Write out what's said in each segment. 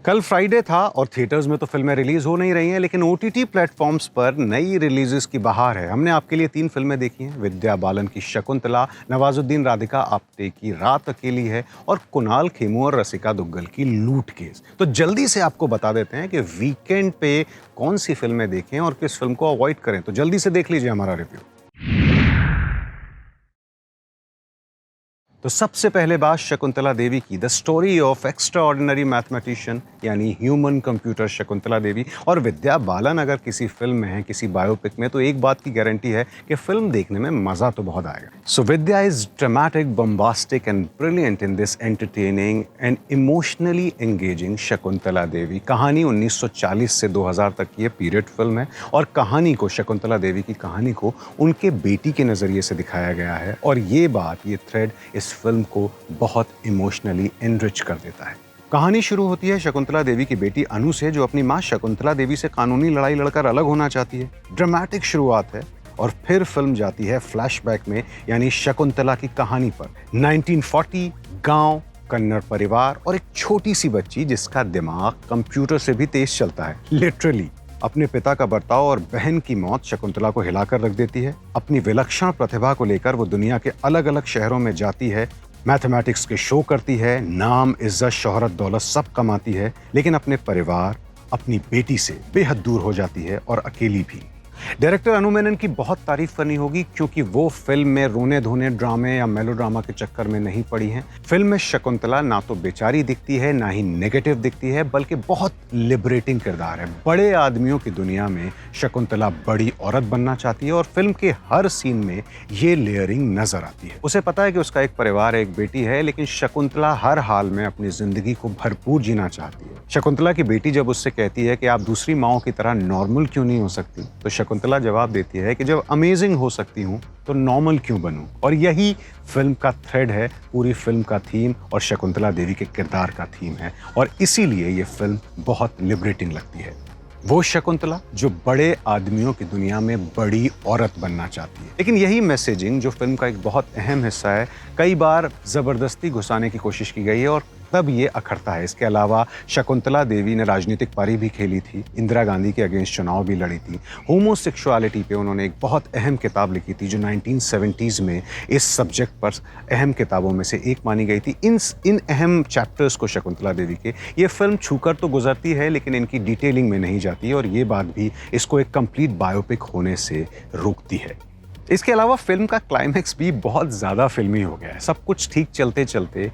कल फ्राइडे था और थिएटर्स में तो फिल्में रिलीज हो नहीं रही हैं, लेकिन ओटीटी प्लेटफॉर्म्स पर नई रिलीजेस की बहार है। हमने आपके लिए 3 फिल्में देखी हैं। विद्या बालन की शकुंतला, नवाजुद्दीन राधिका आप्टे की रात अकेली है और कुणाल खेमू और रसिका दुग्गल की लूट केस। तो जल्दी से आपको बता देते हैं कि वीकेंड पे कौन सी फिल्में देखें और किस फिल्म को अवॉइड करें। तो जल्दी से देख लीजिए हमारा रिव्यू। तो सबसे पहले बात शकुंतला देवी की, the story of extra ordinary mathematician यानी ह्यूमन कंप्यूटर शकुंतला देवी। और विद्या बालन अगर किसी फिल्म में है, किसी बायोपिक में, तो एक बात की गारंटी है कि फिल्म देखने में मजा तो बहुत आएगा। So Vidya is dramatic, bombastic and brilliant in this entertaining and emotionally engaging Shakuntala Devi. कहानी 1940 से 2000 तक की पीरियड फिल्म है और कहानी को, शकुंतला देवी की कहानी को उनके बेटी के नजरिए से दिखाया गया है। और ये बात, ये थ्रेड इस फिल्म को बहुत इमोशनली एनरिच कर देता है। कहानी शुरू होती है शकुंतला देवी की बेटी अनु से, जो अपनी मां शकुंतला देवी से कानूनी लड़ाई लड़कर अलग होना चाहती है। ड्रामेटिक शुरुआत है और फिर फिल्म जाती है फ्लैशबैक में, यानी शकुंतला की कहानी पर। 1940, गांव, कन्नड़ परिवार और एक छोटी सी बच्ची जिसका दिमाग कंप्यूटर से भी तेज चलता है। लिटरली अपने पिता का बर्ताव और बहन की मौत शकुंतला को हिलाकर रख देती है। अपनी विलक्षण प्रतिभा को लेकर वो दुनिया के अलग अलग शहरों में जाती है, मैथमेटिक्स के शो करती है, नाम, इज्जत, शोहरत, दौलत सब कमाती है, लेकिन अपने परिवार, अपनी बेटी से बेहद दूर हो जाती है और अकेली भी। डायरेक्टर अनु मेनन की बहुत तारीफ करनी होगी, क्योंकि वो फिल्म में रोने धोने ड्रामे या मेलोड्रामा के चक्कर में नहीं पड़ी हैं। फिल्म में शकुंतला ना तो बेचारी दिखती है, ना ही नेगेटिव दिखती है, बल्कि बहुत लिबरेटिंग किरदार है। बड़े आदमियों की दुनिया में शकुंतला बड़ी औरत बनना चाहती है और फिल्म के हर सीन में ये लेयरिंग नजर आती है। उसे पता है कि उसका एक परिवार, एक बेटी है, लेकिन शकुंतला हर हाल में अपनी जिंदगी को भरपूर जीना चाहती है। शकुंतला की बेटी जब उससे कहती है कि आप दूसरी माओं की तरह नॉर्मल क्यों नहीं हो सकती, तो शकुंतला जवाब देती है कि जब अमेजिंग हो सकती हूं तो नॉर्मल क्यों बनूं। और यही फिल्म का थ्रेड है, पूरी फिल्म का थीम और शकुंतला देवी के किरदार का थीम है। और इसीलिए ये फिल्म बहुत लिबरेटिंग लगती है। वो शकुंतला जो बड़े आदमियों की दुनिया में बड़ी औरत बनना चाहती है। लेकिन यही मैसेजिंग, जो फिल्म का एक बहुत अहम हिस्सा है, कई बार जबरदस्ती घुसाने की कोशिश की गई है और तब ये अखरता है। इसके अलावा शकुंतला देवी ने राजनीतिक पारी भी खेली थी, इंदिरा गांधी के अगेंस्ट चुनाव भी लड़ी थी। होमोसेक्सुअलिटी पे उन्होंने एक बहुत अहम किताब लिखी थी, जो 1970s में इस सब्जेक्ट पर अहम किताबों में से एक मानी गई थी। इन अहम चैप्टर्स को शकुंतला देवी के ये फिल्म छूकर तो गुजरती है, लेकिन इनकी डिटेलिंग में नहीं जाती, और ये बात भी इसको एक कंप्लीट बायोपिक होने से रोकती है। इसके अलावा फिल्म का क्लाइमैक्स भी बहुत ज़्यादा फिल्मी हो गया है। सब कुछ ठीक चलते चलते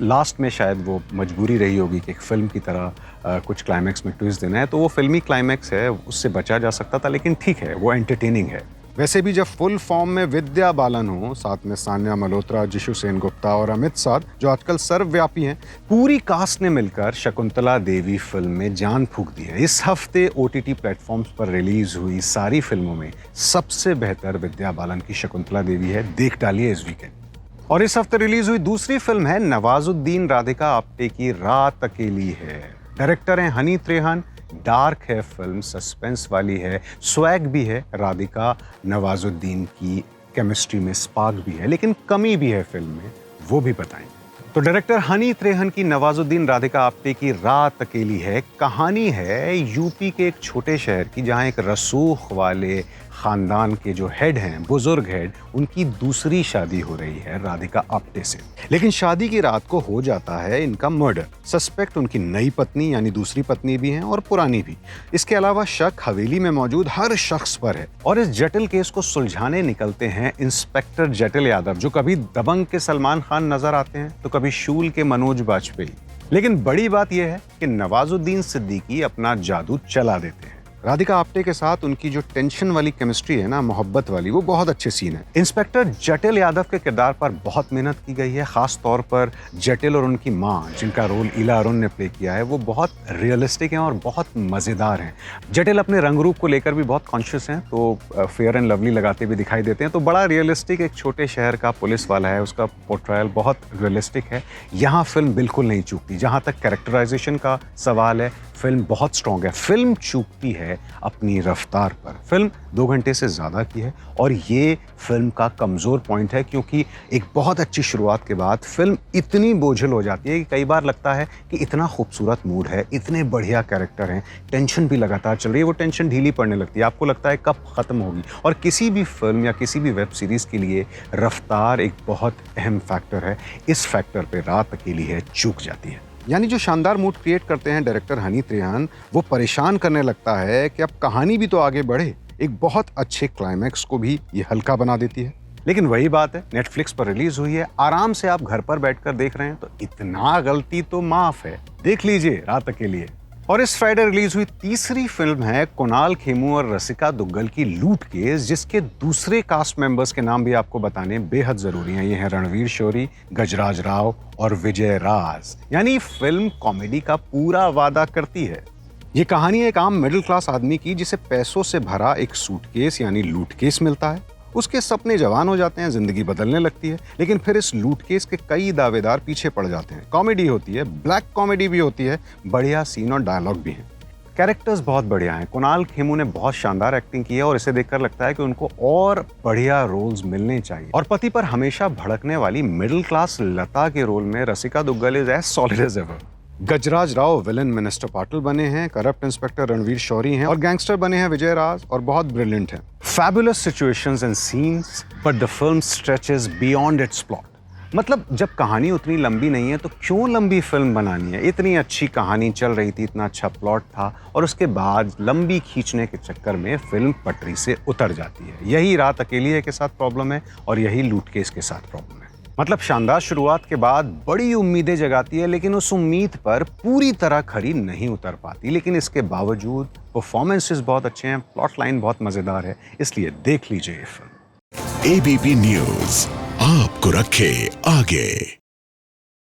लास्ट में शायद वो मजबूरी रही होगी कि एक फिल्म की तरह कुछ क्लाइमैक्स में ट्विस्ट देना है, तो वो फिल्मी क्लाइमैक्स है, उससे बचा जा सकता था, लेकिन ठीक है, वो एंटरटेनिंग है। वैसे भी जब फुल फॉर्म में विद्या बालन हो, साथ में सान्या मल्होत्रा, जिशु सेनगुप्ता और अमित साध, जो आजकल सर्वव्यापी हैं, पूरी कास्ट ने मिलकर शकुंतला देवी फिल्म में जान फूंक दी है। इस हफ्ते ओटीटी प्लेटफॉर्म्स पर रिलीज हुई सारी फिल्मों में सबसे बेहतर विद्या बालन की शकुंतला देवी है। देख डालिए इस वीकेंड। और इस हफ्ते रिलीज हुई दूसरी फिल्म है नवाजुद्दीन राधिका आप्टे की रात अकेली है। डायरेक्टर हैं हनी त्रेहन। डार्क है फिल्म, सस्पेंस वाली है, स्वैग भी है, राधिका नवाजुद्दीन की केमिस्ट्री में स्पार्क भी है, लेकिन कमी भी है फिल्म में, वो भी बताएंगे। तो डायरेक्टर हनी त्रेहन की नवाजुद्दीन राधिका आप्टे की रात अकेली है। कहानी है यूपी के एक छोटे शहर की, जहां एक रसूख वाले खानदान के जो हेड हैं, बुजुर्ग हेड, उनकी दूसरी शादी हो रही है राधिका आप्टे से। लेकिन शादी की रात को हो जाता है इनका मर्डर। सस्पेक्ट उनकी नई पत्नी यानी दूसरी पत्नी भी हैं और पुरानी भी। इसके अलावा शक हवेली में मौजूद हर शख्स पर है। और इस जटिल केस को सुलझाने निकलते हैं इंस्पेक्टर जटिल यादव, जो कभी दबंग के सलमान खान नजर आते हैं तो कभी शूल के मनोज बाजपेयी। लेकिन बड़ी बात यह है कि नवाजुद्दीन सिद्दीकी अपना जादू चला देते हैं। राधिका आप्टे के साथ उनकी जो टेंशन वाली केमिस्ट्री है ना, मोहब्बत वाली, वो बहुत अच्छे सीन है। इंस्पेक्टर जटिल यादव के किरदार पर बहुत मेहनत की गई है। खास तौर पर जटिल और उनकी माँ, जिनका रोल इला अरुण ने प्ले किया है, वो बहुत रियलिस्टिक हैं और बहुत मज़ेदार हैं। जटिल अपने रंग रूप को लेकर भी बहुत कॉन्शियस हैं, तो फेयर एंड लवली लगाते भी दिखाई देते हैं। तो बड़ा रियलिस्टिक एक छोटे शहर का पुलिस वाला है, उसका पोर्ट्रायल बहुत रियलिस्टिक है। यहाँ फिल्म बिल्कुल नहीं चूकती। जहाँ तक कैरेक्टराइजेशन का सवाल है, फिल्म बहुत स्ट्रॉन्ग है। फिल्म चूकती है अपनी रफ्तार पर। फिल्म 2 घंटे से ज़्यादा की है और ये फिल्म का कमज़ोर पॉइंट है, क्योंकि एक बहुत अच्छी शुरुआत के बाद फिल्म इतनी बोझिल हो जाती है कि कई बार लगता है कि इतना खूबसूरत मूड है, इतने बढ़िया कैरेक्टर हैं, टेंशन भी लगातार चल रही है, वो टेंशन ढीली पड़ने लगती है। आपको लगता है कब ख़त्म होगी। और किसी भी फिल्म या किसी भी वेब सीरीज़ के लिए रफ्तार एक बहुत अहम फैक्टर है। इस फैक्टर पे रात अकेली है चूक जाती है। यानी जो शानदार मूड क्रिएट करते हैं डायरेक्टर हनी त्रेहान, वो परेशान करने लगता है कि अब कहानी भी तो आगे बढ़े। एक बहुत अच्छे क्लाइमैक्स को भी ये हल्का बना देती है। लेकिन वही बात है, नेटफ्लिक्स पर रिलीज हुई है, आराम से आप घर पर बैठकर देख रहे हैं, तो इतना गलती तो माफ है। देख लीजिए रात अकेली है। और इस फ्राइडे रिलीज हुई तीसरी फिल्म है कुणाल खेमू और रसिका दुग्गल की लूट केस, जिसके दूसरे कास्ट मेंबर्स के नाम भी आपको बताने बेहद जरूरी हैं। ये हैं रणवीर शोरी, गजराज राव और विजय राज। यानी फिल्म कॉमेडी का पूरा वादा करती है। ये कहानी एक आम मिडिल क्लास आदमी की, जिसे पैसों से भरा एक सूटकेस यानी लूट केस मिलता है। उसके सपने जवान हो जाते हैं, जिंदगी बदलने लगती है, लेकिन फिर इस लूट केस के कई दावेदार पीछे पड़ जाते हैं। कॉमेडी होती है, ब्लैक कॉमेडी भी होती है, बढ़िया सीन और डायलॉग भी हैं। कैरेक्टर्स बहुत बढ़िया हैं। कुणाल खेमू ने बहुत शानदार एक्टिंग की है और इसे देखकर लगता है कि उनको और बढ़िया रोल्स मिलने चाहिए। और पति पर हमेशा भड़कने वाली मिडिल क्लास लता के रोल में Rasika Dugal is as solid as ever. Gajraj Rao villain minister Patil बने हैं, करप्ट इंस्पेक्टर रणवीर शौरी हैं और गैंगस्टर बने हैं विजय राज और बहुत ब्रिलियंट हैं। Fabulous situations and scenes, but the film stretches beyond it's plot. मतलब जब कहानी उतनी लंबी नहीं है तो क्यों लंबी फिल्म बनानी है। इतनी अच्छी कहानी चल रही थी, इतना अच्छा प्लॉट था, और उसके बाद लंबी खींचने के चक्कर में फिल्म पटरी से उतर जाती है। यही रात अकेली है के साथ प्रॉब्लम है और यही लूट केस के साथ प्रॉब्लम है। मतलब शानदार शुरुआत के बाद बड़ी उम्मीदें जगाती है, लेकिन उस उम्मीद पर पूरी तरह खरी नहीं उतर पाती। लेकिन इसके बावजूद परफॉर्मेंसेस बहुत अच्छे हैं, प्लॉट लाइन बहुत मजेदार है, इसलिए देख लीजिए ये फिल्म। एबीपी न्यूज आपको रखे आगे।